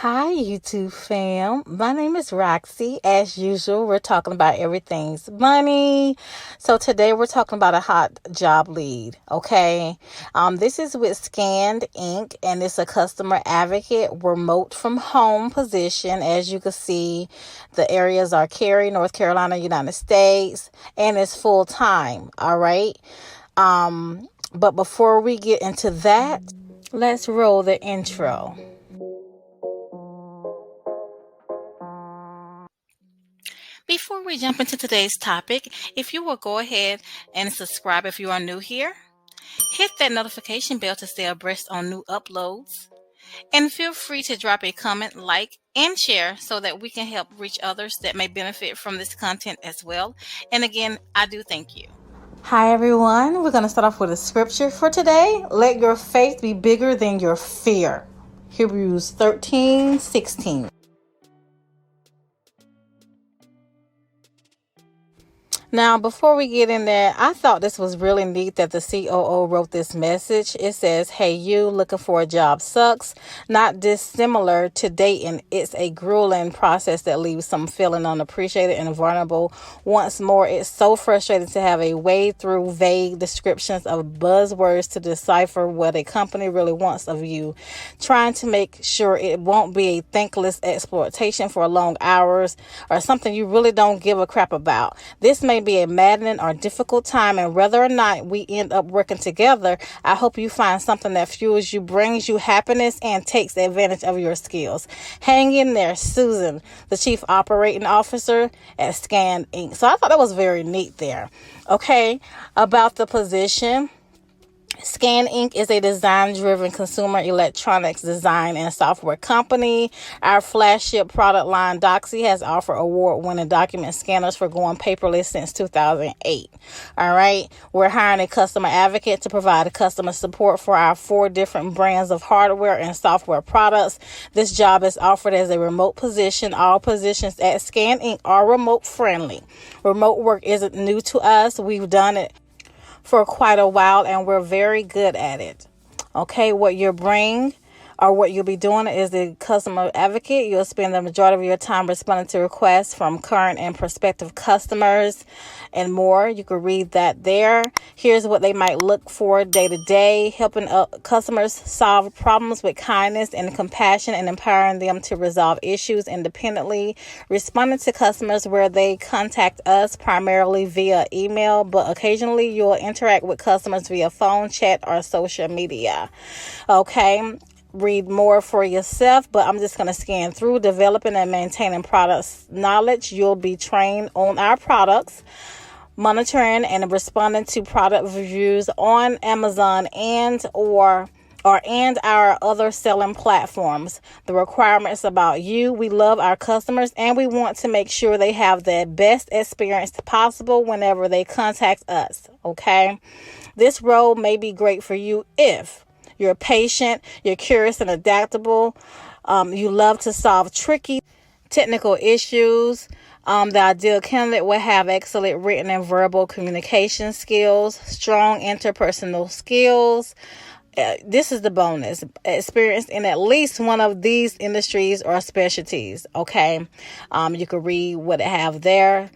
Hi, YouTube fam. My name is Roxy. As usual, we're talking about everything's money. So today we're talking about a hot job lead. Okay. This is with Scanned Inc. and it's a customer advocate remote from home position. As you can see, the areas are Cary, North Carolina, United States, and it's full time. All right. But before we get into that, let's roll the intro. Before we jump into today's topic, if you will go ahead and subscribe if you are new here, hit that notification bell to stay abreast on new uploads, and feel free to drop a comment, like, and share so that we can help reach others that may benefit from this content as well. And again, I do thank you. Hi everyone, we're going to start off with a scripture for today. Let your faith be bigger than your fear. Hebrews 13:16. Now, before we get in there, I thought this was really neat that the COO wrote this message. It says, "Hey, you looking for a job sucks. Not dissimilar to dating. It's a grueling process that leaves some feeling unappreciated and vulnerable. Once more, it's so frustrating to have a wade through vague descriptions of buzzwords to decipher what a company really wants of you. Trying to make sure it won't be a thankless exploitation for long hours or something you really don't give a crap about. This may be a maddening or difficult time, and whether or not we end up working together, I hope you find something that fuels you, brings you happiness, and takes advantage of your skills. Hang in there, Susan, the Chief Operating Officer at Scan Inc." So I thought that was very neat there. Okay, about the position. Scan Inc. is a design-driven consumer electronics design and software company. Our flagship product line, Doxy, has offered award-winning document scanners for going paperless since 2008. All right. We're hiring a customer advocate to provide customer support for our 4 different brands of hardware and software products. This job is offered as a remote position. All positions at Scan Inc. are remote-friendly. Remote work isn't new to us. We've done it for quite a while and we're very good at it. Okay, what you'll be doing is the customer advocate. You'll spend the majority of your time responding to requests from current and prospective customers and more. You can read that there. Here's what they might look for day to day: helping customers solve problems with kindness and compassion and empowering them to resolve issues independently, responding to customers where they contact us primarily via email, but occasionally you'll interact with customers via phone, chat, or social media. Okay. Read more for yourself, but I'm just going to scan through. Developing and maintaining products knowledge. You'll be trained on our products, monitoring and responding to product reviews on Amazon and our other selling platforms. The requirements about you: we love our customers and we want to make sure they have the best experience possible whenever they contact us. Okay, this role may be great for you if you're patient, you're curious and adaptable. You love to solve tricky technical issues. The ideal candidate will have excellent written and verbal communication skills, strong interpersonal skills. This is the bonus: experience in at least one of these industries or specialties. Okay, you can read what they have there.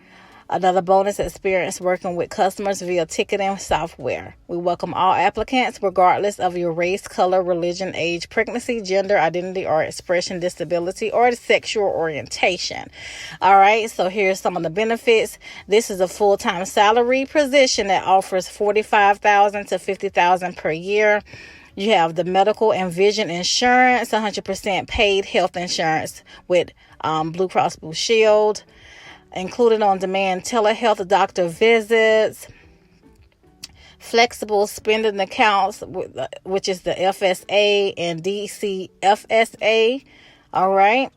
Another bonus: experience working with customers via ticketing software. We welcome all applicants, regardless of your race, color, religion, age, pregnancy, gender, identity, or expression, disability, or sexual orientation. All right, so here's some of the benefits. This is a full-time salary position that offers $45,000 to $50,000 per year. You have the medical and vision insurance, 100% paid health insurance with Blue Cross Blue Shield. Included on-demand telehealth doctor visits, flexible spending accounts, which is the FSA and DCFSA. All right.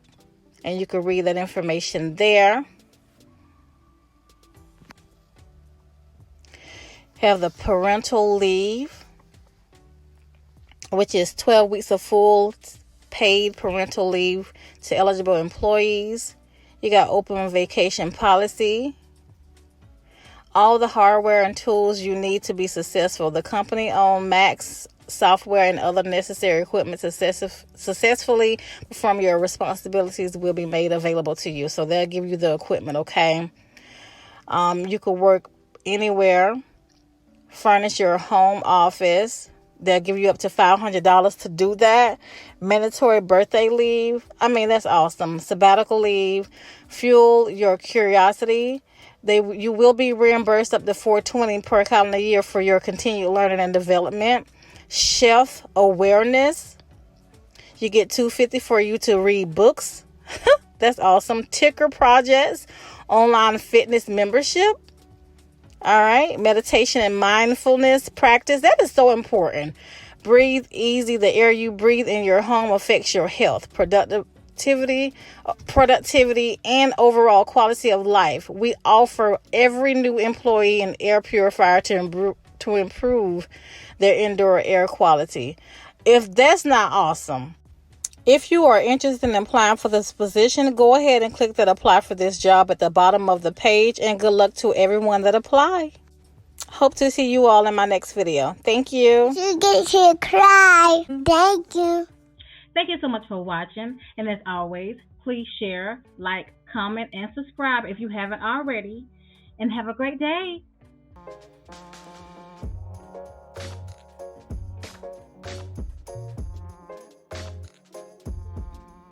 And you can read that information there. Have the parental leave, which is 12 weeks of full paid parental leave to eligible employees. You got open vacation policy. All the hardware and tools you need to be successful. The company-owned Macs software, and other necessary equipment to successfully perform your responsibilities will be made available to you. So they'll give you the equipment, okay? You could work anywhere, furnish your home office. They'll give you up to $500 to do that. Mandatory birthday leave. I mean, that's awesome. Sabbatical leave. Fuel your curiosity. You will be reimbursed up to $420 per calendar year for your continued learning and development. Chef awareness. You get $250 for you to read books. That's awesome. Ticker projects. Online fitness membership. All right. Meditation and mindfulness practice. That is so important. Breathe easy. The air you breathe in your home affects your health, productivity, and overall quality of life. We offer every new employee an air purifier to improve their indoor air quality. If that's not awesome. If you are interested in applying for this position, go ahead and click that apply for this job at the bottom of the page, and good luck to everyone that apply. Hope to see you all in my next video. Thank you. You get to cry. Thank you. Thank you so much for watching. And as always, please share, like, comment, and subscribe if you haven't already. And have a great day.